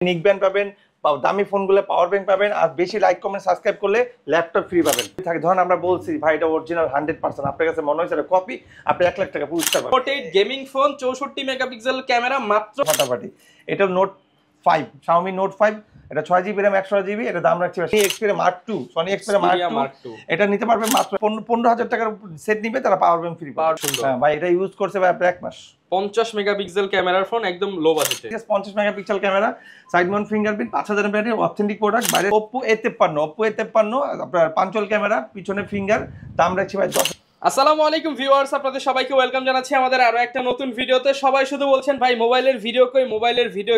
নিক ব্যান্ড পাবেন, দামি ফোনগুলো পাওয়ার ব্যাংক পাবেন, আর বেশি লাইক কমেন্ট সাবস্ক্রাইব করলে ল্যাপটপ ফ্রি পাবেন। ধরুন আমরা বলছি ভাই এটা অরিজিনাল 100%, আপনার কাছে মনে হয়েছে এটা কপি, আপনি 1 লাখ টাকা পুরস্কার পাবেন। Note 8 gaming phone 64 megapixel camera মাত্র ফাটাফাটি। এটা নোট 5, Xiaomi Note 5, এটা 6GB RAM 128GB, এটা দাম রাখছি Xperia Mark 2, Sony Xperia Mark 2, এটা নিতে পারবে মাত্র 15,000 টাকার সেট নিবে তারা পাওয়ার ব্যাংক ফ্রি পাবে। হ্যাঁ ভাই, এটা ইউজ করছে ভাই আপনার 1 মাস। 50 মেগাপিক্সেল ক্যামেরার ফোন, একদম লো বাজেটে। 50 megapixel camera, side mount fingerprint, 5000 mAh authentic product. বাইরে Oppo A53 আপনার পাঞ্চল ক্যামেরা, পিছনে ফিঙ্গার, দাম রাখছি ভাই 10। আসসালামু আলাইকুম ভিউয়ার্স, আপনাদের সবাইকে ওয়েলকাম জানাচ্ছি আমাদের আরো একটা নতুন ভিডিওতে। সবাই শুধু বলছেন ভাই মোবাইলের ভিডিও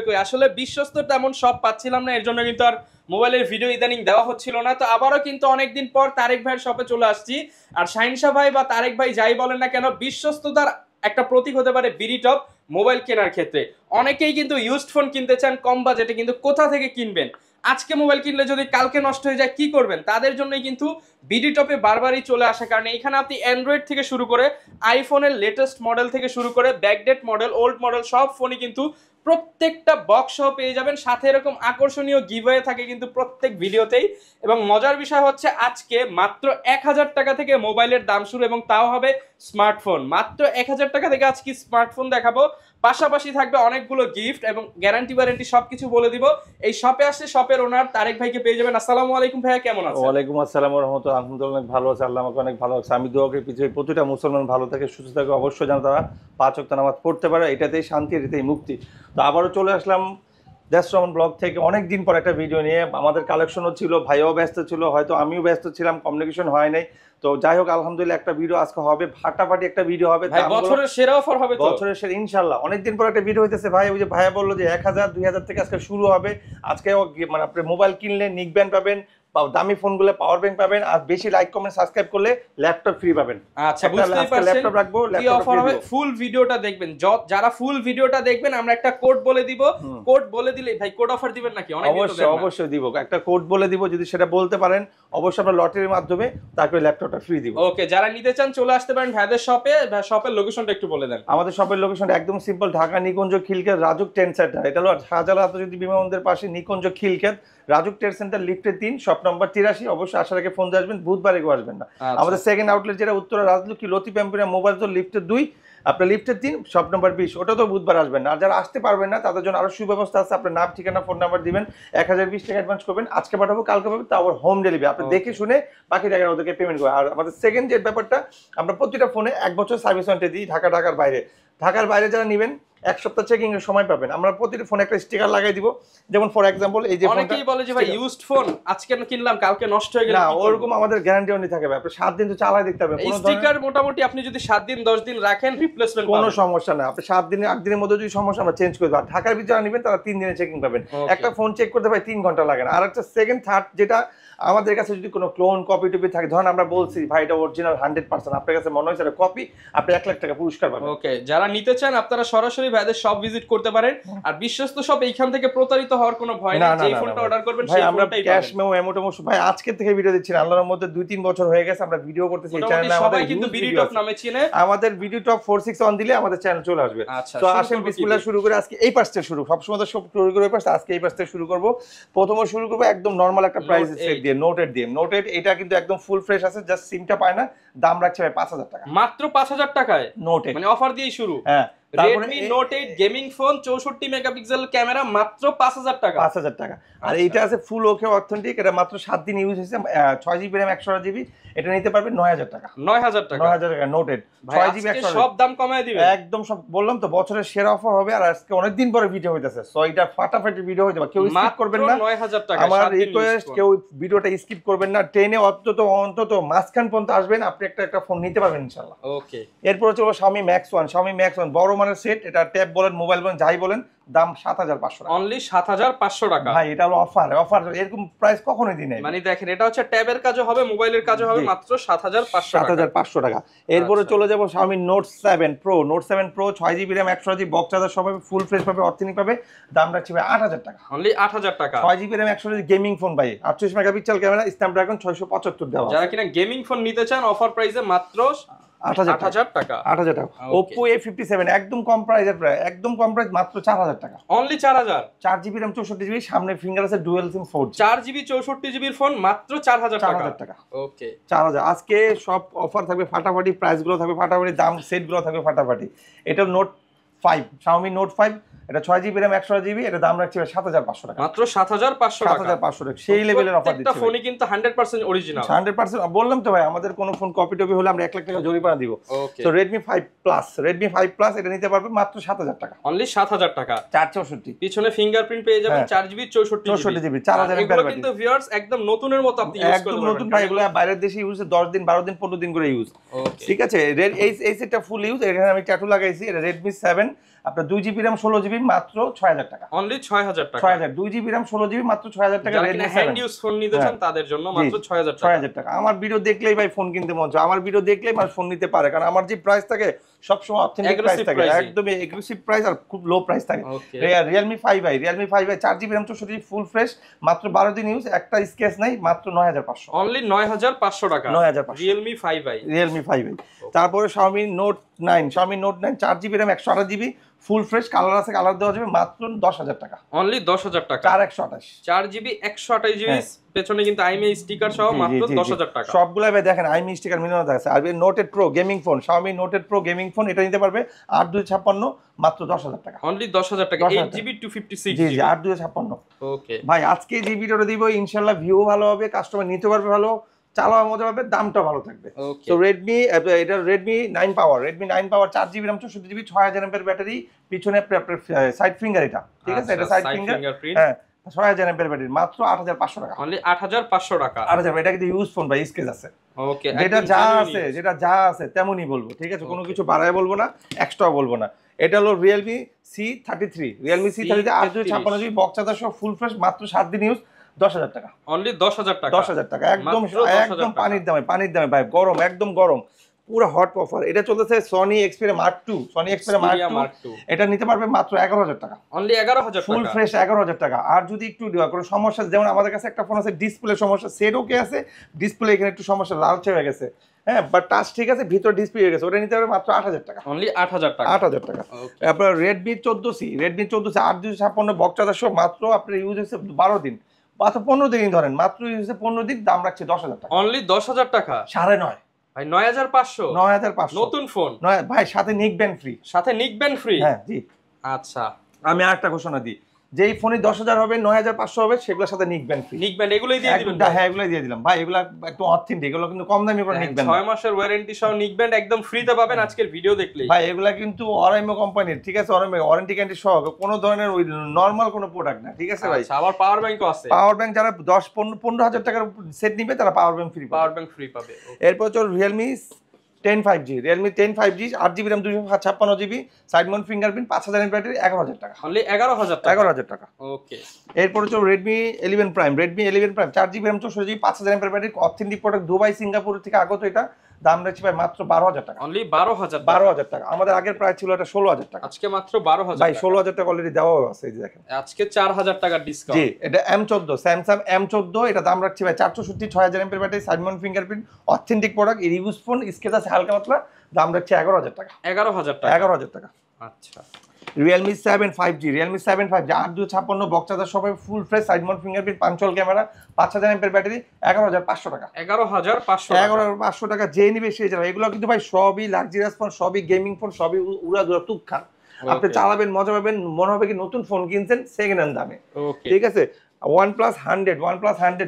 কই, আসলে বিশ্বস্ত তেমন সব পাচ্ছিলাম না, এর জন্য কিন্তু আর মোবাইলের ভিডিও ইদানিং দেওয়া হচ্ছিল না। তো আবারও কিন্তু অনেকদিন পর তারেক ভাইয়ের শপে চলে আসছি। আর শাহিনশা ভাই বা তারেক ভাই যাই বলেন না কেন, বিশ্বস্ততার একটা প্রতীক হতে পারে বিডি টপ মোবাইল কেনার ক্ষেত্রে। অনেকেই কিন্তু ইউজড ফোন কিনতে চান কম বাজেটে, কিন্তু কোথা থেকে কিনবেন? আজকে মোবাইল কিনলে যদি কালকে নষ্ট হয়ে যায় কি করবেন? তাদের জন্যই কিন্তু বিডি টপে বারবারই চলে আসে, কারণ এখানে আপনি অ্যান্ড্রয়েড থেকে শুরু করে আইফোনের লেটেস্ট মডেল থেকে শুরু করে ব্যাকডেট মডেল, ওল্ড মডেল সব ফোনই কিন্তু প্রত্যেকটা বক্স সহ পেয়ে যাবেন। সাথে এরকম আকর্ষণীয় গিভওয়ে থাকে কিন্তু প্রত্যেক ভিডিওতেই। এবং মজার বিষয় হচ্ছে আজকে মাত্র 1000 টাকা থেকে মোবাইলের দাম শুরু, এবং তাও হবে স্মার্টফোন। মাত্র 1000 টাকা থেকে আজকে স্মার্টফোন দেখাবো, পাশাপাশি থাকবে অনেকগুলো গিফট এবং গ্যারান্টি ওয়ারেন্টি সবকিছু বলে দিব। এই শপে আসলে শপের ওনার তারেক ভাইকে পেয়ে যাবেন। আসসালামু আলাইকুম ভাইয়া, কেমন আছেন? ওয়ালাইকুম আসসালাম ওয়া রাহমাতুল্লাহ। আলহামদুলিল্লাহ অনেক ভালো আছে, আল্লাহ আমাকে অনেক ভালো আছে। আমি দোয়া করি পৃথিবীর প্রতিটা মুসলমান ভালো থাকে, সুস্থ থাকে, অবশ্যই যেন তারা 5 ওয়াক্ত নামাজ পড়তে পারে। এটাতেই শান্তি, এটাতেই মুক্তি। তো আবারও চলে আসলাম দেশরমন ব্লগ থেকে অনেক দিন পর একটা ভিডিও নিয়ে। আমাদের কালেকশনও ছিল, ভাইও ব্যস্ত ছিল, হয়তো আমিও ব্যস্ত ছিলাম, কমিউনিকেশন হয় নাই। তো যাই হোক আলহামদুলিল্লাহ একটা ভিডিও আজকে হবে, ফাটাফাটি একটা ভিডিও হবে। বছরের সেরা অফার হবে, বছরের সেরা ইনশাআল্লাহ। অনেকদিন পর একটা ভিডিও হইতেছে ভাই। ওই যে ভাইয়া বললো যে 1000 2000 থেকে আজকে শুরু হবে। আজকে মানে আপনি মোবাইল কিনলে নিক ব্যান্ড পাবেন, দামি ফোনগুলো পাওয়ার ব্যাংক পাবেন, আর বেশি লাইক কমেন্ট সাবস্ক্রাইব করলে ল্যাপটপ ফ্রি পাবেন। আচ্ছা, বুঝতেই পারছেন ল্যাপটপ রাখবো, কি অফার হবে। ফুল ভিডিওটা দেখবেন, যারা ফুল ভিডিওটা দেখবেন আমরা একটা কোড বলে দিব। কোড বলে দিলে ভাই কোড অফার দিবেন নাকি? অবশ্যই দিব, একটা কোড বলে দিব। যদি সেটা বলতে পারেন অবশ্যই আমরা লটারির মাধ্যমে তারপরে ল্যাপটপটা ফ্রি দিব। ওকে, যারা নিতে চান চলে আসতে পারেন ভাইদের শপে। শপের লোকেশনটা একটু বলে দেন। আমাদের শপের লোকেশনটা একদম সিম্পল, ঢাকা নিকুঞ্জ খিলক্ষেত রাজুক ট্রেড সেন্টার। এটা হলো শাহজালাল আন্তর্জাতিক বিমানবন্দরের পাশে নিকুঞ্জ খিলক্ষেত রাজুক ট্রেড সেন্টার, লিফটে 3, শপ নম্বর 83। অবশ্যই আসার আগে ফোন দিয়ে আসবেন, বুধবারে কেউ আসবেন না। আমাদের সেকেন্ড আউটলেট যেটা Uttara Rajlakshmi Latif emporium mobile zone, লিফটে 2, আপনার লিফটে 3, শপ নম্বর 20। ওটা তো বুধবার আসবেন না। আর যারা আসতে পারবেন না তাদের জন্য আরো সুব্যবস্থা আছে। আপনার নাম, ঠিকানা, ফোন নাম্বার দিবেন, 1020 টাকা অ্যাডভান্স করবেন। আজকে পাঠাবো, কালকে পাবেন, তাও আবার হোম ডেলিভারি। আপনি দেখে শুনে বাকি টাকা ওদেরকে পেমেন্ট করবেন। আর আমাদের সেকেন্ড যে ব্যাপারটা, আমরা প্রতিটা ফোনে 1 বছর সার্ভিস ওয়ারেন্টি দিই। ঢাকার বাইরে যারা নেবেন 1 সপ্তাহ চেকিং এর সময় পাবেন। আমরা প্রতিটা ফোনে একটা স্টিকার লাগাই দিব। যেমন ফর এক্সাম্পল এই যে অনেকেই বলে যে ভাই ইউজড ফোন আজকে কিনলাম কালকে নষ্ট হয়ে গেল, না ওরকম আমাদের গ্যারান্টি অনলি থাকে ভাই। আপনি 7 দিন তো চালায় দেখতে হবে। এই স্টিকার মোটামুটি আপনি যদি 7 দিন 10 দিন রাখেন রিপ্লেসমেন্ট কোনো সমস্যা না। আপনি 7 দিন 8 দিনের মধ্যে যদি সমস্যা আমরা চেঞ্জ করে দেব। আর ঢাকার ভিতরে নেবেন তারা 3 দিনে চেকিং পাবেন। একটা ফোন চেক করতে ভাই 3 ঘন্টা লাগে না। আর একটা সেকেন্ড থার্ড যেটা আমাদের কাছে যদি কোনো ক্লোন কপি টপি থাকে, ধরুন আমরা বলছি ভাই এটা অরিজিনাল 100%, আপনার কাছে মনে হয়েছে এটা কপি, আপনি 1 লাখ টাকা পুরস্কার পাবেন। ওকে, যারা নিতে চান আপনারা সরাসরি ভাইদের সব ভিজিট করতে পারেন। আর বিশ্বস্ত সব এইখান থেকে প্রতারিত হওয়ার কোনো ভয় নেই। যেই ফোনটা অর্ডার করবেন সেই ফোনটাই পাবেন। ক্যাশ মেমো এমোটেমো ভাই আজকে থেকে ভিডিও দিচ্ছি, আল্লাহর মধ্যে 2-3 বছর হয়ে গেছে আমরা ভিডিও করতেছি। এই চ্যানেলে আমাদের কিন্তু বিডি টপ নামে চিনে। আমাদের বিডি টপ 461 দিলে আমাদের চ্যানেল চলে আসবে। তো আসেন বিসমিল্লাহ শুরু করে। আজকে এই পাশ থেকে শুরু, সবসময় তো সব শুরু করে পাশ, আজকে এই পাশ থেকে শুরু করব। প্রথমে শুরু করব একদম নরমাল একটা প্রাইস সেট দিয়ে, নোট 8 দিয়ে। নোট 8 এটা কিন্তু একদম ফুল ফ্রেশ আছে, জাস্ট সিমটা পায় না। দাম রাখছে ভাই 5000 টাকা, মাত্র 5000 টাকায় নোট 8, মানে অফার দিয়েই শুরু। হ্যাঁ, Redmi Note 8 gaming phone 64 megapixel camera মাত্র 5000 টাকা। 5000 টাকা। আর এইটা আছে ফুল ওকে অথেন্টিক। এটা মাত্র 7 দিন ইউজ হয়েছে, 6GB RAM 128GB। এটা নিতে পারবে 9000 টাকা। 9000 টাকা, 9000 টাকা নোট 8 6GB 128GB। সব দাম কমায় দিবে একদম সব। বললাম তো বছরের সেরা অফার হবে। আর আজকে অনেক দিন পরে ভিডিও হইতাছে, সো এটা ফাটাফাটি ভিডিও হয়ে যাবে। কেউ স্কিপ করবেন না, 9000 টাকা। আমার রিকোয়েস্ট, কেউ ভিডিওটা স্কিপ করবেন না। ট্রেনে অন্তত মাঝখান পর্যন্ত আসবেন, আপনি একটা ফোন নিতে পারবেন ইনশাআল্লাহ। ওকে, এরপর চলো Xiaomi Max 1। Xiaomi Max 1 বড় মানের সেট। এটা ট্যাব বলেন, মোবাইল বলেন, যাই বলেন, দাম 7500 টাকা। অনলি 7500 টাকা ভাই এটা হলো অফার। এরকম প্রাইস কখনোই দিই নাই। মানে দেখেন, এটা হচ্ছে ট্যাবের কাজও হবে, মোবাইলের কাজও হবে, মাত্র 7500 টাকা। এরপরে চলে যাব Xiaomi Note 7 Pro। Note 7 Pro 6GB RAM 128GB, box charger সব পাবে, ফুল ফ্রেশ পাবে, অথেন্টিক পাবে। দাম রাখছি ভাই 8000 টাকা। অনলি 8000 টাকা। 6GB RAM 128GB gaming phone ভাই, 38 মেগাপিক্সেল ক্যামেরা, স্ন্যাপড্রাগন 675 দেওয়া। যারা কিনা গেমিং ফোন নিতে চান অফার প্রাইসে মাত্র 8,000 টাকা। 8,000 টাকা। Oppo A57 একদম কম প্রাইসের, প্রায় একদম কম প্রাইস, মাত্র 4,000 টাকা। অনলি 4,000। 4GB RAM 64GB, সামনে ফিঙ্গার আছে, dual SIM 4G। 4GB 64GB এর ফোন মাত্র 4,000 টাকা। ওকে 4,000। আজকে সব অফার থাকবে ফাটাফাটি, প্রাইস গুলো থাকবে ফাটাফাটি, দাম সেট গুলো থাকবে ফাটাফাটি। এটা নোট 5, Xiaomi Note 5, এটা 6GB RAM 128GB, এটা দাম রাখছি 7,500 টাকা। মাত্র 7,500 টাকা। 7,500 টাকা, সেই লেভেলের অফার দিচ্ছি। প্রত্যেকটা ফোনই কিন্তু 100% অরিজিনাল। 100% বললাম তো ভাই, আমাদের কোনো ফোন কপি টপি হলে আমরা 1 লাখ টাকা জরিমানা দিব। ওকে তো Redmi 5 Plus এটা নিতে পারবে মাত্র 7,000 টাকা। অনলি 7,000 টাকা। 464, পিছনে ফিঙ্গারপ্রিন্ট পেয়ে যাবেন, 4GB 64GB, 4,000 এগুলো কিন্তু ভিউয়ার্স একদম নতুনের মতো আপনি ইউজ করতে একদম পারবেন। নতুন ভাই, এগুলো বাইরের দেশে ইউজ 10 দিন 12 দিন 15 দিন করে ইউজ। ঠিক আছে, এই সেটটা ফুল ইউজ। এখানে আমি ট্যাটু লাগাইছি। এটা Redmi 7, আপনার 2GB RAM 16GB, মাত্র 6,000 টাকা। অনলি 6,000 টাকা। 6,000, 2GB RAM 16GB, মাত্র 6,000 টাকা। যারা Redmi কিনা 7 হ্যান্ড ইউজ ফোন নিতে চান তাদের জন্য মাত্র 6,000 টাকা। 6,000 টাকা। আমার ভিডিও দেখলেই ভাই ফোন কিনতে মন চায়, আমার ভিডিও দেখলেই মানুষ ফোন নিতে পারে, কারণ আমার যে প্রাইস থাকে সবসময় অথেন্টিক প্রাইস থাকে, একদমই এগ্রেসিভ প্রাইস আর খুব লো প্রাইস থাকে। Realme 5i 4GB RAM 64GB, full fresh, মাত্র 12 দিন ইউজ, একটা স্কেচ নাই, মাত্র 9,500। অনলি 9,500 টাকা। 9,500 Realme 5i। Realme 5i। তারপরে Xiaomi Note 9, Xiaomi Note 9 4GB RAM 128GB, full fresh, colour আছে, কালার দেওয়া যাবে, মাত্র 10,000 টাকা। অনলি 10,000 টাকা। 4,128, 4GB 128GB, পেছনে কিন্তু আইএমআই স্টিকার সহ মাত্র 10,000 টাকা। সবগুলাই ভাই দেখেন আইএমআই স্টিকার মিলানো আছে। আর Note 8 Pro gaming phone, Xiaomi Note 8 Pro gaming phone, এটা নিতে পারবে 8,256, মাত্র 10,000 টাকা। অনলি 10,000 টাকা। 8GB 256GB। জি 8,256। ওকে ভাই আজকে যে ভিডিওটা দিব ইনশাআল্লাহ ভিউ ভালো হবে, কাস্টমার নিতে পারবে ভালো, চালাও মজা পাবে, দামটা ভালো থাকবে। তো Redmi, এটা Redmi 9 Power, Redmi 9 Power 4GB RAM 64GB, 6,000 mAh battery, পিছনে সাইড ফিঙ্গার, এটা ঠিক আছে, এটা সাইড ফিঙ্গার, হ্যাঁ 6,000 mAh ব্যাটারি, মাত্র 8,500 টাকা। অনলি 8,500 টাকা। 8,000, এটা কিন্তু ইউজ ফোন ভাই, স্কেচ আছে। ওকে, যেটা যা আছে তেমনই বলবো, ঠিক আছে, কোনো কিছু বাড়ায় বলবো না, এক্সট্রা বলবো না। এটা হলো Realme C33, Realme C33 8,256GB, box charger সহ, ফুল ফ্রেশ, মাত্র 7 দিন ইউজ, 10,000 টাকা। অনলি 10,000 টাকা। 10,000 টাকা, একদম পানির দামে ভাই, গরম, একদম গরম, পুরো হট অফার। এটা চলতেছে Sony Xperia Mark II, Sony Xperia Mark II, এটা নিতে পারবে মাত্র 11,000 টাকা। অনলি 11,000 টাকা, ফুল ফ্রেশ 11,000 টাকা। আর যদি একটু কোনো সমস্যা, যেমন আমাদের কাছে একটা ফোন আছে ডিসপ্লে সমস্যা, সেট ওকে আছে, ডিসপ্লে এখানে একটু সমস্যা, লালচে হয়ে গেছে, হ্যাঁ, বাট টাচ ঠিক আছে, ভিতর ডিসপ্লে হয়ে গেছে, ওটা নিতে পারবে মাত্র 8,000 টাকা। অনলি 8,000 টাকা। 8,000 টাকা। আপনার Redmi 14C 8,256 বক্স চার্জার সহ, মাত্র আপনার ইউজ হচ্ছে 12 দিন, মাত্র 15 দিন ধরেন, মাত্র ইউজ হচ্ছে 15 দিন, দাম রাখছে 10,000 টাকা। অনলি 10,000 টাকা। 9.5 ভাই 9,500। 9,500 নতুন ফোন, ভাই, সাথে নিক ব্যান্ড ফ্রি। সাথে নিক ব্যান্ড ফ্রি। হ্যাঁ জি। আচ্ছা, আমি আরেকটা ঘোষণা দিই, যেই ফোনে 10,000 হবে, 9,500 হবে, সেগুলোর সাথে নিক ব্যান্ড ফ্রি। নিক ব্যান্ড এগুলোই দিয়ে দিবেন? হ্যাঁ, এগুলাই দিয়ে দিলাম ভাই, এগুলা একটু অথেন্টিক, এগুলো কিন্তু কম দামি করে নিক ব্যান্ড। 6 মাসের ওয়ারেন্টি সহ নিক ব্যান্ড একদম ফ্রিতে পাবেন আজকের ভিডিও দেখলেই। ভাই এগুলা কিন্তু অরাইমো কোম্পানির, ঠিক আছে, অরাইমো ওয়ারেন্টি গ্যারান্টি সহ, কোনো ধরনের ওই নরমাল কোনো প্রোডাক্ট না, ঠিক আছে ভাই। আচ্ছা, আবার পাওয়ার ব্যাংকও আছে। পাওয়ার ব্যাংক যারা 10-15,000 টাকার সেট নিবে, তারা পাওয়ার ব্যাংক ফ্রি পাবে। এরপর চল Realme 10 5G, Realme 10 5G 8GB RAM 256GB, side mount fingerprint, 5,000 mAh battery, 11,000 টাকা। অনলি 11,000 টাকা। 11,000 টাকা। ওকে, এরপর চল Redmi 11 Prime, Redmi 11 Prime 4GB RAM 64GB, 5,000 mAh battery, authentic product, Dubai Singapore থেকে আগত, এটা দাম রাখছি ভাই মাত্র 12,000 টাকা। অনলি 12,000 টাকা। 12,000 টাকা। আমাদের আগের প্রাইস ছিল এটা 16,000 টাকা, আজকে মাত্র 12,000 ভাই 16,000 টাকা অলরেডি দেওয়া আছে, এই যে দেখেন, আজকে 4,000 টাকা ডিসকাউন্ট। জি, এটা M14, Samsung M14, এটা দাম রাখছি ভাই 464, 6,000 mAh battery, side mount fingerprint, authentic product, reviews phone, sketch আছে হালকা পাতলা, দাম রাখছি 11,000 টাকা। 11,000 টাকা। 11,000 টাকা। আচ্ছা, Realme 7 5G, Realme 7 5G 8,256 box charger সহ, full fresh, side mount fingerprint, punctual camera, 5,000 mAh battery, 11,500 টাকা। 11,500 11,500 টাকা, যে নিবে সে যাবে। এগুলো কিন্তু ভাই সবই লাক্সারিয়াস ফোন, সবই গেমিং ফোন, সবই উড়াধুরা তুক্ষা, আপনি চালাবেন, মজা পাবেন, মনে হবে কি নতুন ফোন কিনছেন সেকেন্ড হ্যান্ড দামে। ঠিক আছে, OnePlus 100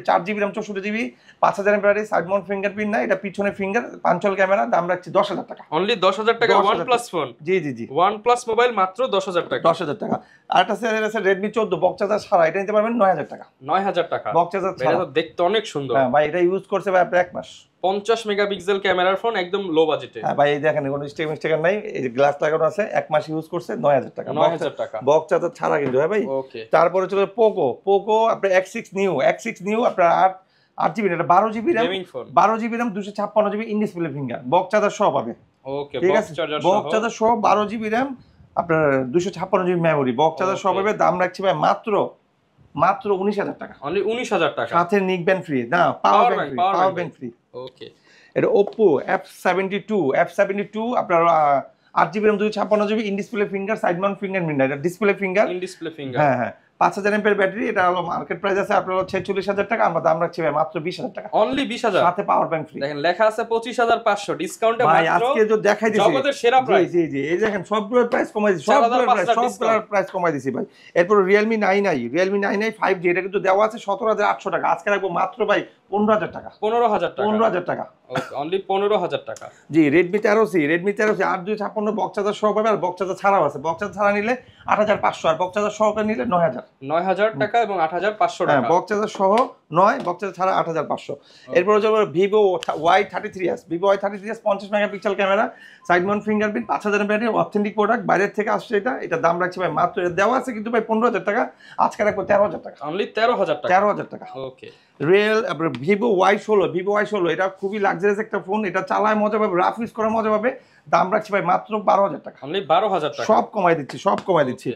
4GB RAM 64GB, 5,000 mAh battery, side mount fingerprint না, এটা পিছনে ফিঙ্গার, পাঞ্চুয়াল ক্যামেরা, দাম রাখছি 10,000 টাকা। অনলি 10,000 টাকা OnePlus ফোন। জি OnePlus মোবাইল মাত্র 10,000 টাকা। 10,000 টাকা। আরেকটা সেল আছে Redmi 14 বক্স চার্জার ছাড়া, এটা নিতে পারবেন 9,000 টাকা। 9,000 টাকা বক্স চার্জার ছাড়া, এটা তো দেখতে অনেক সুন্দর। হ্যাঁ ভাই, এটা ইউজ করছে ভাই প্রায় 1 মাস। 50 মেগাপিক্সেল ক্যামেরার ফোন, একদম লো বাজেটে। হ্যাঁ ভাই, এই দেখেন কোনো স্টিকার নাই, এই যে গ্লাস লাগানো আছে, 1 মাস ইউজ করছে, 9,000 টাকা। 9,000 টাকা বক্স চার্জার ছাড়া কিন্তু, হ্যাঁ ভাই। ওকে, তারপরে চলে Poco আপনার X6 নিউ আপনার 8GB, এটা 12GB RAM, gaming phone, 12GB RAM 256GB, in display finger, box charger সহ পাবে। ওকে, ঠিক বক্স আছে, চার্জার বক্স চার্জার সহ 12GB RAM, আপনার 256GB মেমোরি, বক্স চার্জার সহ পাবে, দাম রাখছি ভাই মাত্র 19,000 টাকা। অনলি 19,000 টাকা, সাথে নিক ব্যান্ড ফ্রি, না পাওয়ার ব্যাংক ফ্রি। ওকে, এটা ওপ্পো F72 আপনার 8GB RAM 256GB in display finger side mount fingerprint এটা display finger in display finger. হ্যাঁ হ্যাঁ 5000 mAh ব্যাটারি। এটা হলো মার্কেট প্রাইস আছে আপনার 46,000 টাকা, আমরা দাম রাখছি ভাই মাত্র 20,000 টাকা। অনলি 20,000 সাথে পাওয়ার ব্যাংক ফ্রি। দেখেন লেখা আছে 25,500 ডিসকাউন্টে ভাই মাত্র আজকে যে দেখাই দিছি জগতের সেরা প্রাইস। জি জি এই দেখেন সবগুলোর প্রাইস কমাই দিছি, সবগুলোর প্রাইস কমাই দিছি ভাই। এরপর Realme 9i 5G এটা কিন্তু দেওয়া আছে 17,800 টাকা, আজকে রাখবো মাত্র ভাই 15,000 টাকা। 15,000 টাকা ওকে অনলি 15,000 টাকা। জি Redmi 13C 8256 বক্স চার্জার সহ পাবে, আর বক্স চার্জার ছাড়াও আছে। বক্স চার্জার ছাড়া নিলে 8,500, আর বক্স চার্জার সহকারে নিলে 9,000 টাকা এবং 8,500 টাকা। বক্স চার্জার সহ 9, বক্স চার্জার ছাড়া 8,500। এরপর হচ্ছে Vivo Y33s 50 megapixel camera, side mount fingerprint, 5,000 battery, authentic product, বাইরের থেকে আসছে এটা দাম রাখছি ভাই মাত্র, এটা দেওয়া আছে কিন্তু ভাই 15,000 টাকা, আজকে রাখবো 13,000 টাকা। অনলি 13,000 টাকা। 13,000 টাকা। ওকে রিয়েল আপনার Vivo Y16 এটা খুবই লাক্সারিয়াস একটা ফোন, এটা চালায় মজা পাবে, রাফ ইউজ করে মজা পাবে, দাম রাখছি ভাই মাত্র 12,000 টাকা। অনলি 12,000 টাকা। সব কমাই দিচ্ছি।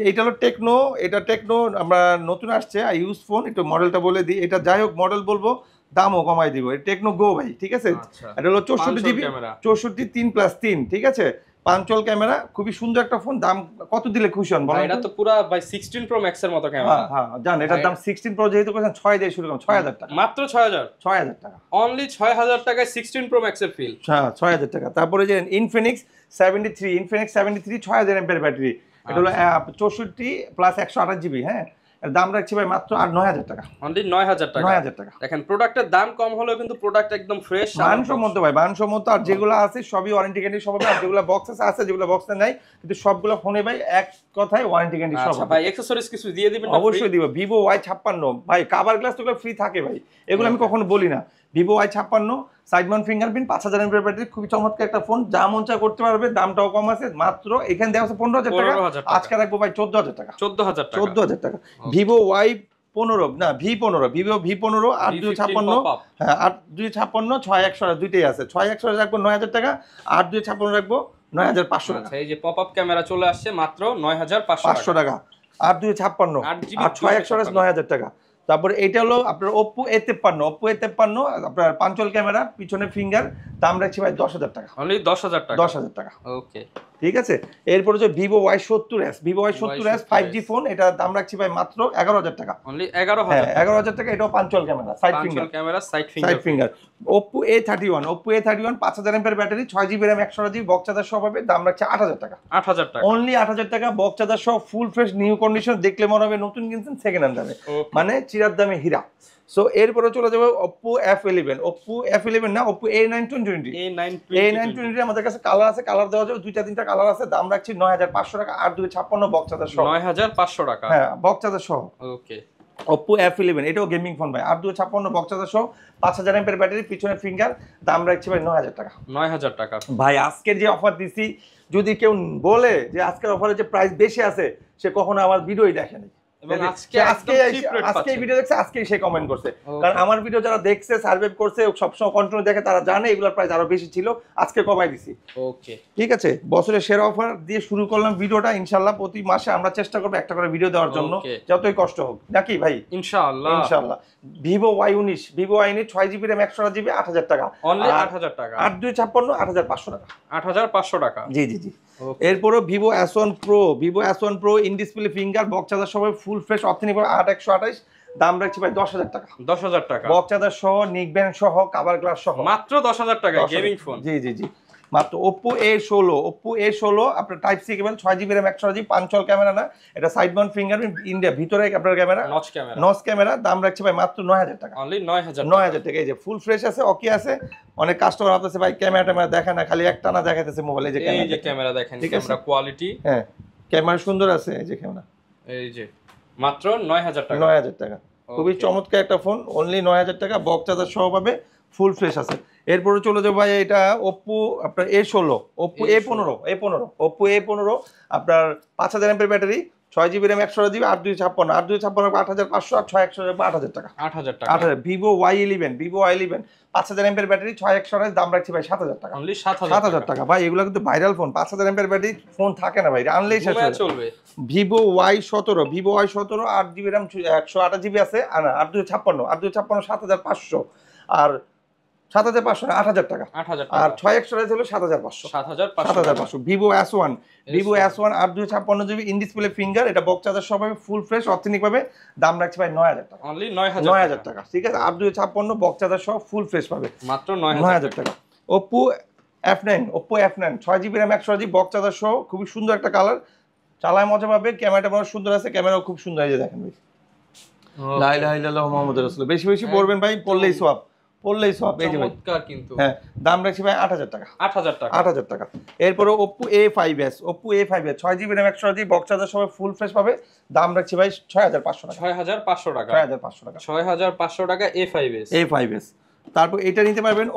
এইটা হলো টেকনো, এটা টেকনো আমরা নতুন আসছে ইউজ ফোন, একটু মডেলটা বলে দিই। এটা যাই হোক মডেল বলবো, দামও কমাই দিব। টেকনো গো ভাই, ঠিক আছে। এটা হলো 64GB 64 3+3, ঠিক আছে, পাঞ্চল ক্যামেরা, খুবই সুন্দর একটা ফোন। দাম কত দিলে খুশি হন বলেন? এটা তো পুরো ভাই 16 প্রো ম্যাক্স এর মতো ক্যামেরা। হ্যাঁ জান, এটার দাম 16 প্রো যেহেতু করেছেন 6 দিয়ে শুরু করুন, 6,000 টাকা মাত্র 6,000 টাকা। অনলি 6,000 টাকায় 16 প্রো ম্যাক্স এর ফিল। হ্যাঁ 6,000 টাকা। তারপরে যে Infinix 73 6,000 mAh ব্যাটারি, এটা হলো 64 প্লাস 128GB। হ্যাঁ এর দাম রাখছি ভাই মাত্র 9,000 টাকা। অনলি 9,000 টাকা। 9,000 টাকা। দেখেন প্রোডাক্টের দাম কম হলেও কিন্তু প্রোডাক্ট একদম ফ্রেশ, মানসম্মত ভাই, মানসম্মত। আর যেগুলো আছে সবই ওয়ারেন্টি গ্যারান্টি সব হবে, আর যেগুলো বক্সে আছে যেগুলো বক্সে নাই, কিন্তু সবগুলো ফোনে ভাই এক কথায় ওয়ারেন্টি গ্যারান্টি সব। আচ্ছা ভাই অ্যাকসেসরিজ কিছু দিয়ে দিবেন না? অবশ্যই দিব। Vivo Y56 ভাই, কভার গ্লাস তো ফ্রি থাকে ভাই, এগুলো আমি কখনো বলি না। Vivo Y56 side mount fingerprint, 5,000 mAh battery, খুবই চমৎকার একটা ফোন, যা মন চায় করতে পারবে। দামটাও কম আছে, মাত্র এখানে দেওয়া আছে 15,000 টাকা, আজকে রাখবো ভাই 14,000 টাকা। 14,000 টাকা। Vivo Y15 না V15, Vivo V15 8256, হ্যাঁ 8256 6128 দুইটাই আছে। 6128 রাখবো 9,000 টাকা, 8256 রাখবো 9,500 টাকা। আচ্ছা এই যে পপআপ ক্যামেরা চলে আসছে মাত্র 9,500 টাকা। 8256 আর 6128 9,000 টাকা। তারপরে এটা হলো আপনার Oppo A53 আপনার পাঞ্চল ক্যামেরা, পিছনে ফিঙ্গার, দাম রাখছি ভাই 10,000 টাকা। অনলি 10,000 টাকা। 10,000 টাকা। ওকে ঠিক আছে। এরপর হচ্ছে Vivo Y70s 5G ফোন, এটা দাম রাখছি ভাই মাত্র 11,000 টাকা। অনলি 11,000 টাকা। 11,000 টাকা। এটাও পাঞ্চল camera, side finger. Oppo A31 5,000 mAh battery, 6GB RAM 128GB, box charger সহ পাবে, দাম রাখছি 8,000 টাকা। 8,000 টাকা। অনলি 8,000 টাকা, বক্স চার্জার সহ, ফুল ফ্রেশ নিউ কন্ডিশন, দেখলে মনে হবে নতুন কিনছেন সেকেন্ড হ্যান্ড দামে, মানে চিরার দামে হীরা। সো এরপরে চলে যাবে Oppo F11 না, Oppo A920 আমাদের কাছে কালার আছে, কালার দেওয়া যাবে 2-3টা কালার আছে, দাম রাখছি 9,500 টাকা, 8256 বক্স চার্জার সহ। 9,500 টাকা। হ্যাঁ বক্স চার্জার সহ। ওকে Oppo F11 এটাও গেমিং ফোন ভাই, 8256 বক্স চার্জার সহ, 5,000 mAh ব্যাটারি, পিছনে ফিঙ্গার, দাম রাখছি ভাই 9,000 টাকা। 9,000 টাকা। ভাই আজকের যে অফার দিছি, যদি কেউ বলে যে আজকের অফারে যে প্রাইস বেশি আছে, সে কখনো আমার ভিডিওই দেখেনি। এবং আজকে ভিডিও দেখছে, আজকেই সে কমেন্ট করছে, কারণ আমার ভিডিও যারা দেখছে, সার্ভে করছে, সবসময় কন্টিনিউ দেখে, তারা জানে এগুলোর প্রাইস আরো বেশি ছিল, আজকে কমাই দিছি। ওকে ঠিক আছে। বছরের সেরা অফার দিয়ে শুরু করলাম ভিডিওটা, ইনশাআল্লাহ প্রতি মাসে আমরা চেষ্টা করব একটা করে ভিডিও দেওয়ার জন্য, যতই কষ্ট হোক, নাকি ভাই? ইনশাআল্লাহ। Vivo Y19 6GB RAM 128GB 8,000 টাকা। অনলি 8,000 টাকা। 8256 8,500 টাকা। 8,500 টাকা। জি। এরপরও Vivo S1 Pro in display finger, box charger সহ, ফুল ফ্রেশ অথেন্টিক 8128, দাম রাখছি ভাই 10,000 টাকা। 10,000 টাকা। বক্স চার্জার সহ, নিক ব্যান্ড সহ, কভার গ্লাস সহ, মাত্র 10,000 টাকা গেমিং ফোন। জি মাত্র। Oppo A16 আপনার type C cable, 6GB RAM 128GB, punch hole camera না, এটা সাইড মাউন্ট ফিঙ্গারপ্রিন্ট, ইন্ডিয়া ভিতরে আপনার ক্যামেরা, নচ ক্যামেরা, দাম রাখছি ভাই মাত্র 9,000 টাকা। অনলি 9,000 টাকা। এই যে ফুল ফ্রেশ আছে, ওকে আছে। অনেক কাস্টমার ভাবতেছে ভাই ক্যামেরা দেখে না, খালি একটা না দেখাইতেছে মোবাইলে, যে ক্যামেরা দেখেন, ক্যামেরা কোয়ালিটি, হ্যাঁ ক্যামেরা সুন্দর আছে, এই যে ক্যামেরা, এই যে মাত্র 9,000 টাকা। 9,000 টাকা। খুবই চমৎকার একটা ফোন, অনলি 9,000 টাকা, বক্স চার্জার সহ পাবে, ফুল ফ্রেশ আছে। এরপরে চলে যাবো ভাই, এটা Oppo আপনার A15 Oppo A15 আপনার 5,000 mAh battery, 6GB RAM 128GB, 8256 8,500 আর 6128 8,000 টাকা। 8,000 Vivo Y11 5,000 mAh ব্যাটারি, 6128, দাম রাখছি ভাই 7,000 টাকা। অনলি 7,000 টাকা। ভাই এগুলো কিন্তু viral phone, 5,000 mAh battery phone থাকে না ভাই, আনলেই শেষ হয়ে চলবে। Vivo Y17 8GB RAM 128GB আছে, 8256 7,500 আর 7,500 না 8,000 টাকা। 8,000 আর টাকা। 6 এক্সট্রা হলো 7,500। 7,500। Vivo S1 8 256 GB in display finger, এটা বক্স চার্জার সহ পাবে, ফুল ফ্রেশ অথেন্টিক পাবে, দাম রাখছি ভাই 9,000 টাকা। অনলি 9,000 9,000 টাকা, ঠিক আছে। 8 256 বক্স চার্জার সহ ফুল ফ্রেশ পাবে মাত্র 9,000 টাকা। Oppo F9 6GB RAM 128GB box charger সহ, খুবই সুন্দর একটা কালার, চালায় মজা পাবে, ক্যামেরাটা বড় সুন্দর আছে, ক্যামেরাও খুব সুন্দর, এই যে দেখেন ভাই, লা ইলাহা ইল্লাল্লাহ মুহাম্মাদুর রাসূলুল্লাহ, বেশি বেশি পড়বেন ভাই, পড়লেই সওয়াব, এই যে ভাই চমৎকার কিন্তু। হ্যাঁ, দাম রাখছি ভাই 8,000 টাকা। 8,000 টাকা। এরপরে Oppo A5s 6GB RAM 128GB box charger সহ ফুল ফ্রেশ পাবে, দাম রাখছি ভাই 6,500 টাকা। 6,500 টাকা। 6,500 টাকা। 6,500 টাকা A5s। তারপর এটা নিতে পারবেন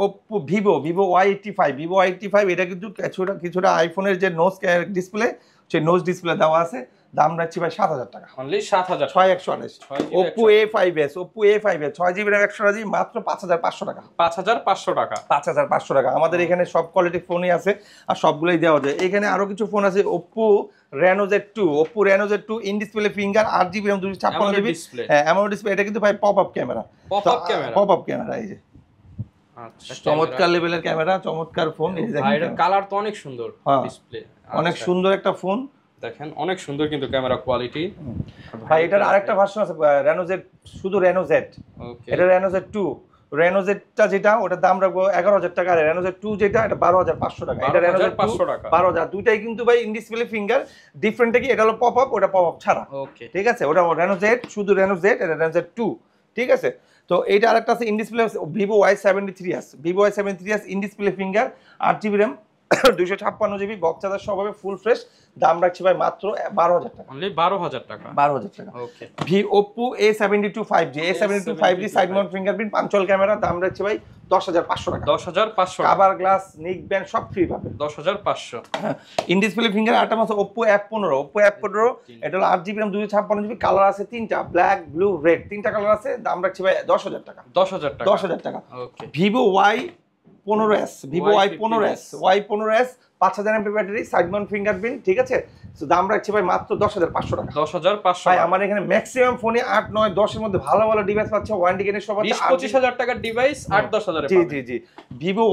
ভিভো Y85, এটা কিন্তু কিছুটা আইফোনের যে নোজ ডিসপ্লে, সেই নোজ ডিসপ্লে দেওয়া আছে, দাম রাখছি ভাই 7,000 টাকা। Only 7,000। 6,128 Oppo A5s 6GB RAM 128GB মাত্র 5,500 টাকা। 5,500 টাকা। 5,500 টাকা। আমাদের এখানে সব কোয়ালিটির ফোনই আছে আর সবগুলোই দেওয়া যায়। এখানে আরো কিছু ফোন আছে, Oppo Reno Z2 in display finger 8GB RAM 256GB, হ্যাঁ AMOLED ডিসপ্লে, এটা কিন্তু ভাই পপ আপ ক্যামেরা, এই যে আচ্ছা, চমৎকার লেভেলের ক্যামেরা, চমৎকার ফোন, এই যে দেখেন এর কালার তো অনেক সুন্দর, ডিসপ্লে অনেক সুন্দর একটা ফোন, দেখেন অনেক সুন্দর কিন্তু ক্যামেরা কোয়ালিটি। ভাই এটার আরেকটা ভার্সন আছে Reno Z, শুধু Reno Z, ওকে, এটা Reno Z2, Reno Z-টা যেটা, ওটার দাম রাখবো 11,000 টাকা, আর Reno Z2 যেটা, এটা 12,500 টাকা। এটা Reno Z2 12,000, দুইটাই কিন্তু ভাই ইন ডিসপ্লে ফিঙ্গার, ডিফারেন্টটা কি, এটা হলো পপ আপ, ওটা পপ আপ ছাড়া, ওকে, ঠিক আছে। ওটা Reno Z, শুধু Reno Z, এটা Reno Z2, ঠিক আছে। তো এইটা আরেকটা আছে in display, Vivo Y73s in display finger 8GB RAM 256GB box charger সহ পাবে, ফুল ফ্রেশ, দাম রাখছি ভাই মাত্র 12,000 টাকা। অনলি 12,000 টাকা। 12,000 টাকা। ওকে, Oppo A72 5G side mount fingerprint পাঞ্চল camera, দাম রাখছি ভাই 10,500 টাকা। 10,500। কভার গ্লাস, নিক ব্যান্ড সব ফ্রি পাবে। 10,500। ইন ডিসপ্লে ফিঙ্গার আরেকটা আছে Oppo F15, এটা হলো 8GB RAM 256GB, কালার আছে তিনটা, ব্ল্যাক, ব্লু, রেড, তিনটা কালার আছে, দাম রাখছি ভাই 10,000 টাকা। 10,000 টাকা। ওকে। Vivo Y15s 5,000 mAh battery, side mount fingerprint, ঠিক আছে। তো দাম রাখছি ভাই মাত্র 10,500 টাকা। 10,500। ভাই আমার এখানে ম্যাক্সিমাম ফোনে 8, 9, 10 এর মধ্যে ভালো ভালো ডিভাইস পাচ্ছে, ওয়ারেন্টি গ্যারান্টি সব আছে। 20-25,000 টাকার ডিভাইস 8-10,000 এ পাবেন। জি। Vivo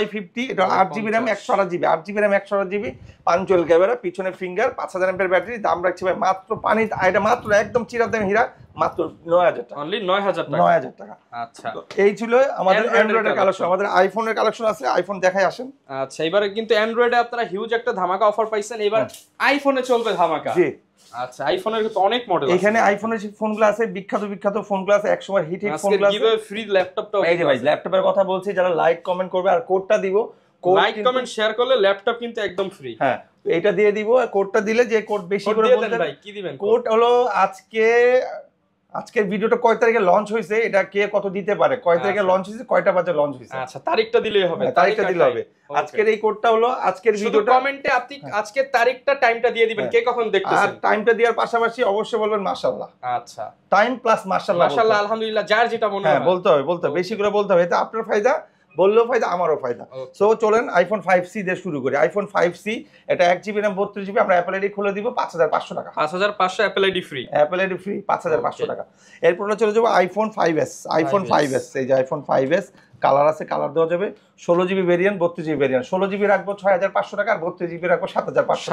Y50 এটা 8GB RAM 128GB punch hole camera, পিছনে ফিঙ্গার, 5,000 mAh ব্যাটারি, দাম রাখছি ভাই মাত্র এটা মাত্র একদম চিরা দাম হীরা, মাত্র 9,000 টাকা। অনলি 9,000 টাকা। 9,000 টাকা। আচ্ছা, এই ছিল আমাদের অ্যান্ড্রয়েডের কালেকশন। আমাদের আইফোনের কালেকশন আছে, আইফোন দেখাই আসেন। আচ্ছা, এবারে কিন্তু অ্যান্ড্রয়েডে আপনারা হিউজ একটা ধামাকা অফার পাইছেন, এবার আইফোনে চলবে ধামাকা। জি, আচ্ছা, আইফোনের কিন্তু অনেক মডেল আছে। এখানে আইফোনের যে ফোনগুলো আছে, বিখ্যাত ফোনগুলো আছে, একসময় হিট ফোনগুলো আছে। গিভঅ্যাওয়ে ফ্রি ল্যাপটপটাও। এই যে ভাই ল্যাপটপের কথা বলছি, যারা লাইক কমেন্ট করবে আর কোডটা দিব, লাইক কমেন্ট শেয়ার করলে ল্যাপটপ কিন্তু একদম ফ্রি। হ্যাঁ, এটা দিয়ে দিব, আর কোডটা দিলে, যে কোড বেশি করে বলবেন ভাই, কি দিবেন কোড হলো, আজকের ভিডিওটা কয় তারিখে লঞ্চ হয়েছে, এটা কে কত দিতে পারে, কয় তারিখে লঞ্চ হয়েছে, কয়টা বাজে লঞ্চ হয়েছে, আচ্ছা তারিখটা দিলেই হবে। তারিখটা দিলে হবে। আজকের এই কোডটা হলো, আজকের ভিডিওটা কমেন্টে আপনি আজকের তারিখটা, টাইমটা দিয়ে দিবেন, কে কখন দেখতেছেন। আর টাইমটা দেওয়ার পাশাপাশি অবশ্যই বলবেন মাশাআল্লাহ। আচ্ছা, টাইম প্লাস মাশাআল্লাহ, আলহামদুলিল্লাহ, যার যেটা মনে হয় বলতে হবে, বেশি করে বলতে হবে, এতে আপনার ফায়দা, বললেও ফায়দা, আমারও ফায়দা। সো চলেন আইফোন 5C দিয়ে শুরু করি। আইফোন 5C এটা 1GB RAM 32GB, আমরা অ্যাপল আইডি খুলে দিব 5,500 টাকা। 5,500 অ্যাপল আইডি ফ্রি। 5,500 টাকা। এরপর চলে যাবো আইফোন 5S। এই যে আইফোন 5S, কালার আছে, কালার দেওয়া যাবে। 16GB variant, 32GB variant. 16GB রাখবো 6,500 টাকা, আর 32GB রাখবো 7,500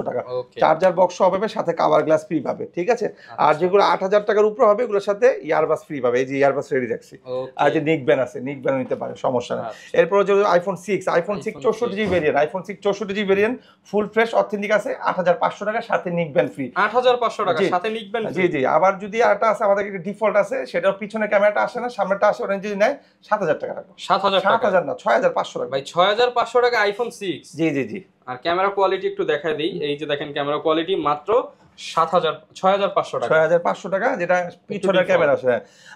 টাকা। চার্জার বক্স হবে, সাথে কভার গ্লাস ফ্রি পাবে, ঠিক আছে। আর যেগুলো 8,000 টাকার উপরে হবে, এগুলোর সাথে ইয়ারবাস ফ্রি পাবে। এই যে ইয়ারবাস রেডি রাখছি। আর যে নিক ব্যান্ড আছে, নিক ব্যান্ড নিতে পারে, সমস্যা নেই। এরপর হচ্ছে iPhone 6 64GB variant, iPhone 6 64GB variant, full fresh authentic আছে, 8,500 টাকা, সাথে নিক ব্যান্ড ফ্রি। 8,500 টাকা, সাথে নিক ব্যান্ড। জি। আবার যদি আরেকটা আছে, আমাদের একটা ডিফল্ট আছে, সেটা পিছনে ক্যামেরাটা আসে না, সামনেটা আসে, ওটা যদি নেয় 7,000 টাকা রাখবো। 7,000 না, 6,500 টাকা। ভাই 6,500 টাকা আইফোন 6। জি। আর ক্যামেরা কোয়ালিটি একটু দেখায় দিই, এই যে দেখেন ক্যামেরা কোয়ালিটি মাত্র 6,500 টাকা। 6,500 টাকা, যেটা পিছনের ক্যামেরা আছে।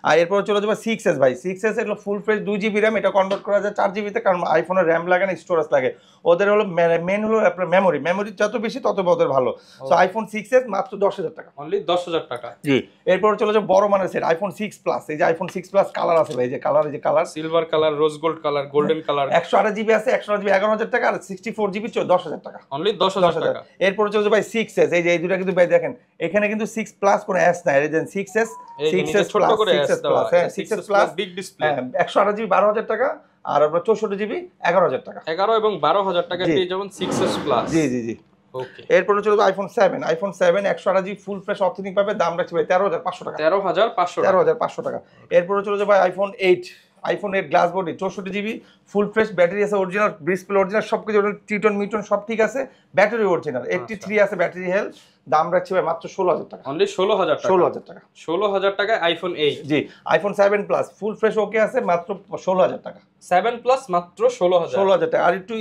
আর এরপর চলে যাবে 6S ভাই। 6S এর ফুল ফ্রেশ 2GB RAM, এটা কনভার্ট করা যায় 4GB তে, কারণ আইফোনের র্যাম লাগে না, স্টোরেজ লাগে। ওদের হলো মেন হলো আপনার মেমোরি যত বেশি তত ওদের ভালো। সো আইফোন 6S মাত্র 10,000 টাকা। অনলি 10,000 টাকা। জি। এরপর চলে যাবে বড় মানের সেট আইফোন 6 প্লাস। এই যে আইফোন 6 প্লাস কালার আছে ভাই, এই যে colour silver colour, rose gold colour, golden colour. 128GB আছে, 128GB 11,000 টাকা, আর 64GB 10,000 টাকা। অনলি 10,000 টাকা। এরপর চলে যাবে ভাই 6S। এই যে এই দুটো কিন্তু ভাই দেখেন এখানে কিন্তু 6 প্লাস কোনো এস নাই, এই যে 6s 6s ছোট করে এস দেওয়া, হ্যাঁ 6s plus big display, 128 GB 12000 টাকা, আর আপনার 64 জিবি 11000 টাকা, 11 এবং 12000 টাকা পেয়ে যাবেন 6s প্লাস। জি জি জি ওকে, এরপরে চলে যাবে iPhone 7, iPhone 7 128 GB full fresh authentic পাবে, দাম রাখছি ভাই 13500 টাকা, 13500 টাকা। এরপরে চলে যাবে iPhone 8, iPhone 8 glass body 64 GB full fresh battery আছে, অরিজিনাল ডিসপ্লে অরিজিনাল সবকিছু, টিটন মিটন সব ঠিক আছে, ব্যাটারি অরিজিনাল 83 আছে ব্যাটারি হেলথ, দাম রাখছি ভাই মাত্র 16000 টাকা, অনলি 16000 টাকা, 16000 টাকা, 16000 টাকায় আইফোন 8। জি iPhone 7 plus full fresh okay আছে মাত্র 16000 টাকা, 7 প্লাস মাত্র 16000 টাকা, আর একটু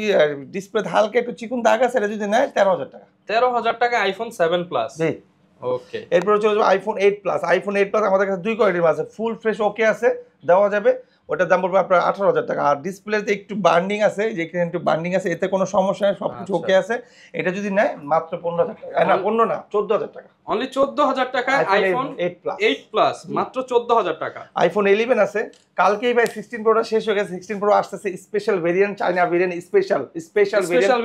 ডিসপ্লে হালকা একটু চিকন দাগ আছে, এটা যদি নেয় 13000 টাকা, 13000 টাকা আইফোন 7 প্লাস। জি ওকে, এরপরে চলে যাবে আইফোন 8 প্লাস, আইফোন 8 প্লাস আমাদের কাছে দুই কোয়ালিটির আছে, ফুল ফ্রেশ ওকে আছে দেওয়া যাবে, ওটার দাম পড়বে আপনার 18000 টাকা, আর ডিসপ্লেতে একটু বার্নিং আছে, যেখানে একটু বার্নিং আছে, এতে কোনো সমস্যা নেই, সবকিছু ওকে আছে, এটা যদি নেয় মাত্র 15000 টাকা, না 15 না 14000 টাকা, অনলি 14000 টাকা আইফোন 8 প্লাস, মাত্র 14000 টাকা। আইফোন 11 আছে, কালকেই ভাই 16 প্রোটা শেষ হয়ে গেছে, 16 প্রো আসতেছে special variant, China variant, special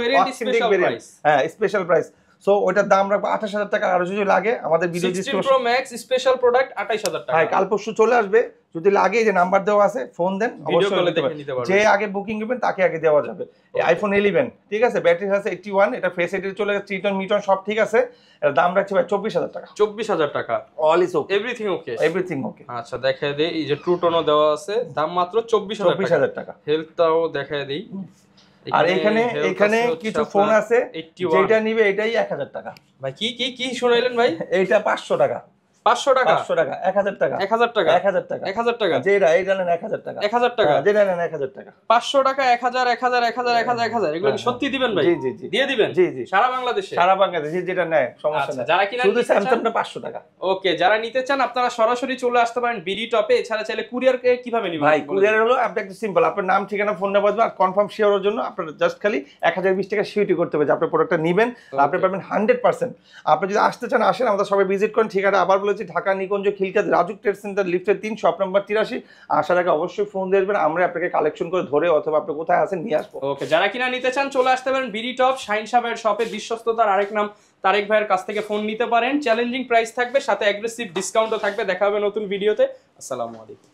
variant, special price, হ্যাঁ স্পেশাল প্রাইস, সো ওটার দাম রাখবো 28000 টাকা, আর যদি লাগে আমাদের video 16 pro max special product 28000 টাকা। হ্যাঁ কাল পরশু চলে আসবে, যদি লাগে যে নাম্বার দেওয়া আছে ফোন দেন, ভিডিও অবশ্যই কলে নিতে দেখে নিতে পারবেন, পারবেন। যে আগে বুকিং করবেন তাকে আগে দেওয়া যাবে। এই আইফোন 11 ঠিক আছে, ব্যাটারি আছে 81, এটা ফেস আইডি চলে গেছে, টিটন মিটন সব ঠিক আছে, এর দাম রাখছি ভাই 24000 টাকা, 24000 টাকা, all is okay, everything okay, everything okay. আচ্ছা দেখায় দেই, এই যে ট্রু টোনও দেওয়া আছে, দাম মাত্র 24000 টাকা। হেলথটাও দেখায় দেই, আর এখানে কিছু ফোন আছে, যেটা নিবে এটাই 1000 টাকা। ভাই কি শুনাইলেন ভাই? এইটা 500 টাকা, 500 টাকা, 500 টাকা, 1000 টাকা, 1000 টাকা, 1000 টাকা, 1000 টাকা, যেটা এইটা নেন 1000 টাকা, 1000 টাকা, যেটা নেন 1000 টাকা, 500 টাকা, 1000 1000 এগুলো কি সত্যি দিবেন ভাই? জি জি জি দিয়ে দিবেন, জি জি সারা বাংলাদেশে, সারা বাংলাদেশে যেটা নেয় সমস্যা আচ্ছা, নেই, যারা কিনা শুধু নিতে চান- স্যামসাংটা 500 টাকা। ওকে, যারা নিতে চান আপনারা সরাসরি চলে আসতে পারেন বিডি টপে, এছাড়া চাইলে কুরিয়ার কিভাবে নিবেন? ভাই কুরিয়ার হলো আপনি একটু সিম্পল, আপনার নাম ঠিকানা ফোন নাম্বার আর কনফার্ম শেয়ারের জন্য আপনার জাস্ট খালি 1020 টাকা সিউরিটি করতে হবে যে আপনার প্রোডাক্টটা নেবেন, আপনি পাবেন 100%। আপনি যদি আসতে চান আসেন, আমাদের সবাই ভিজিট করেন, ঠিকানা আবার বলেছি ঢাকা নিকুঞ্জ খিলগাঁও রাজুক ট্রেড সেন্টার লিফটের 3 শপ নাম্বার 83, আসার আগে অবশ্যই ফোন দিয়ে আসবেন, আমরা আপনাকে কালেকশন করে ধরে অথবা আপনি কোথায় আছেন নিয়ে আসবো। ওকে, যারা কিনা নিতে চান চলে আসতে পারেন বিডি টপ, শাহিন সাহেবের শপে, বিশ্বস্ততার আরেক নাম তারেক ভাইয়ের কাছ থেকে ফোন নিতে পারেন, চ্যালেঞ্জিং প্রাইস থাকবে, সাথে অ্যাগ্রেসিভ ডিসকাউন্টও থাকবে। দেখা হবে নতুন ভিডিওতে, আসসালামু আলাইকুম।